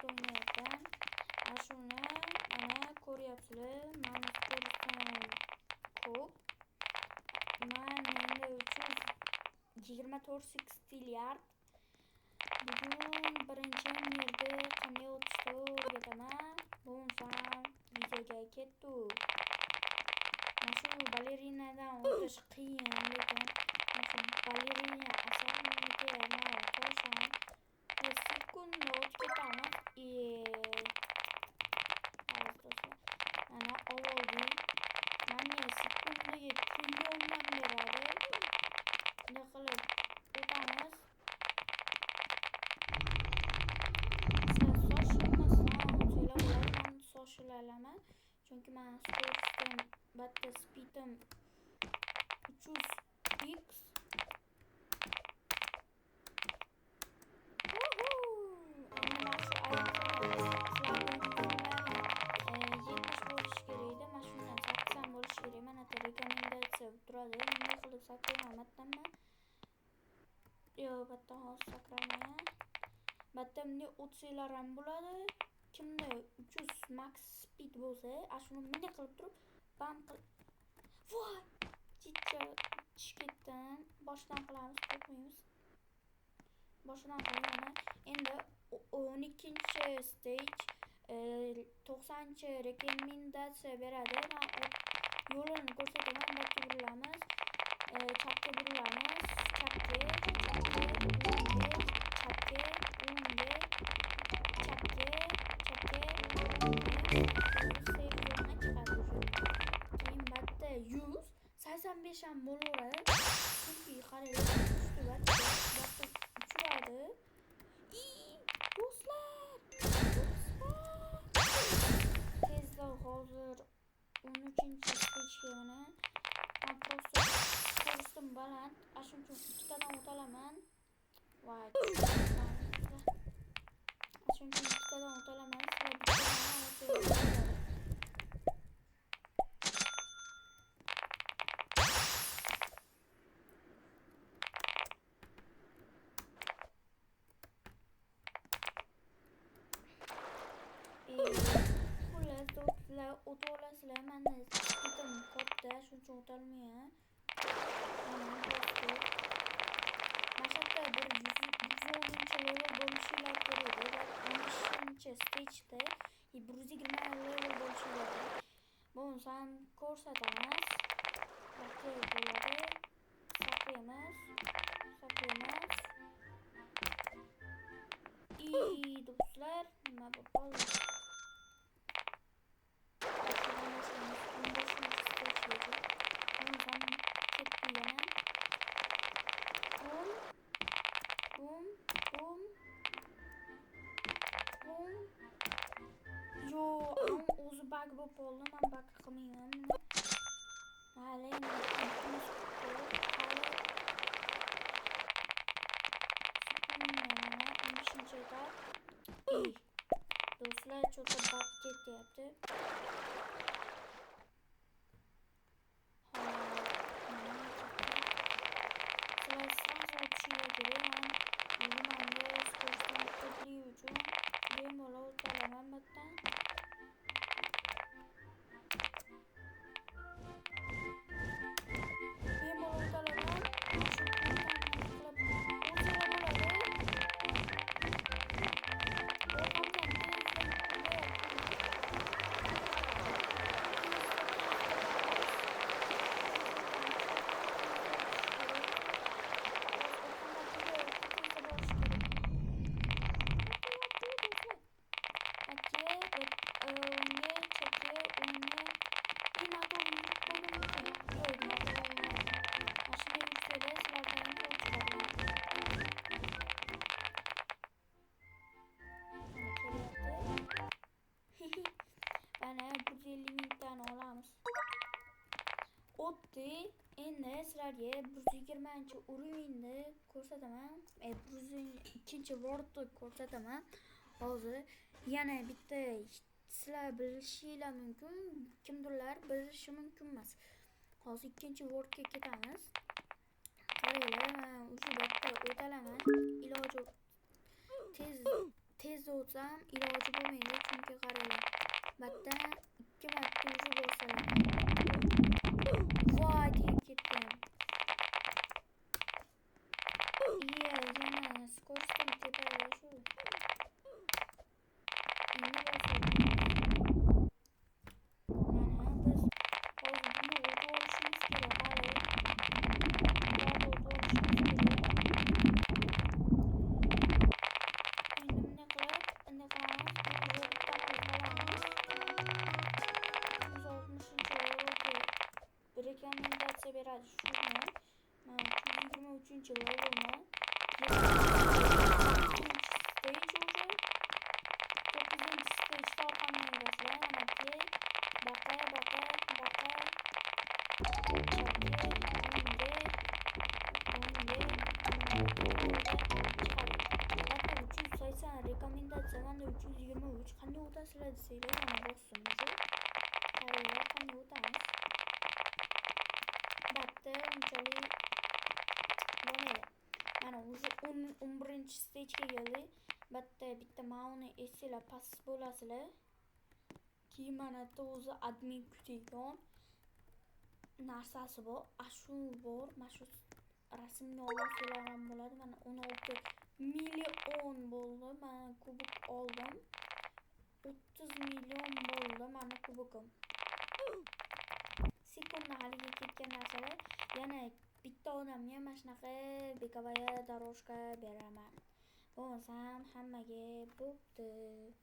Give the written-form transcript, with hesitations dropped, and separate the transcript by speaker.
Speaker 1: o'ynayapman. Mana shuni mana ko'ryapsizlar. Mana ko'rsam ko'p. Menda 324 sextilliard. Bugun birinchi yerda qanday o'tishni o'rgataman. Bo'lsam videoga ketdik. Mana shu balerinadan o'tish qiyin, lekin shu balerina asabimga mana ko'rsam sekunda o'tib ketamiz. Mana oldi. Mana sekundaga trilliondan beradi. Bunday qilib o'tamiz. So'shilaman. Chunki men skorostiym batta speedim 300x. Rekomendatsiya turadi. Bunday qilib sakrayman. Yo, batta hozir sakrayman. Batta bunday o'tsanglar ham bo'ladi. Kimda 300 max speed bo'lsa, shuni bunday qilib turib, bam qilib. Voy! Chicha tushgetdan boshdan qilamiz, qo'rqmaymiz. Boshdan qilamiz. Endi 12-stage 90-rekomendatsiya beradi. Men yo'lini ko'rsataman. Bakka burilamiz. Chapga burilamiz. Chapga, keyin batta 185 ham bo'laveradi. Chunki qaranglar, ustidan batta uchradi. Do'stlar! Tezda hozir 13-stage yana. Men просто ko'rsam baland. Shuning uchun ikkitadan o'talaman. Voy. Chunki ikkitadan o'talaman. Sizlar bittadan o'tayapsizlar. Xullas, do'stlar, o'tib olasizlar. Menda speedim katta, shuning uchun o'tolmayman. Mana do'stlar. Mashaqqa bir 110-level bo'lishinglar kerak. 13-stageda 120 level bo'lishinglar kerak. Bo'lsam ko'rsatamiz. Bakka bo'ladi. Sakraymiz. Do'stlar, nima bo'ldi? Yo, o'zi bug bo'lib qoldi. Men bug qilmayman. Hali do'stlar, cho'ta bug ketyapti. O'tdi. Endi sizlarga 120-urinni ko'rsataman. 102 vortni ko'rsataman. Hozir yana bitta sizlar bilishinglar mumkin, kimdirlar bilishi mumkin emas. Hozir ikkinchi vortga ketamiz. Qaranglar, men o'sha bitta o'talaman. Iloji tez tez o'tsam iloji bo'lmaydi, chunki qaranglar. Bitta 2 marta уже bosaman. Voy, tegib ketdim. Yana скоростьni tepadi shu. Endi bosaman. Mana biz hozir buni o'tib olishimiz kerak. Hali o'tib olishimiz kerak. Endi bunday qilib, bunday qilamiz. Biz bitta qilib qolamiz. 160-levelga rekomendatsiya beradi shuni. Mana 323-levelmi? 9-stage уже. 9-stage orqamdan yurasizlar. Mana play, baqa. Rekomendatsiya mana 323 qanday o'tasizlar desanglar, mana bosdim уже. Qaranglar qanday o'tamiz. Bitta unchalik bo'lmaydi. Mana уже 11-stagega keldik. Bitta mauni esinglar pas bo'lasizlar. Keyin mana bu o'zi admin kutayotgan narsasi bor. Ashu bor. Mana shu rasmni olsanglar ham bo'ladi. Mana 16 million bo'ldi. Mana kubok oldim. 30 million bo'ldi mana kubokim. Sekundda haliga ketgan narsalar. Yana bitta odamga mana shunaqa bekovaya doroshka beraman. Bo'lmasam hammaga bo'pti.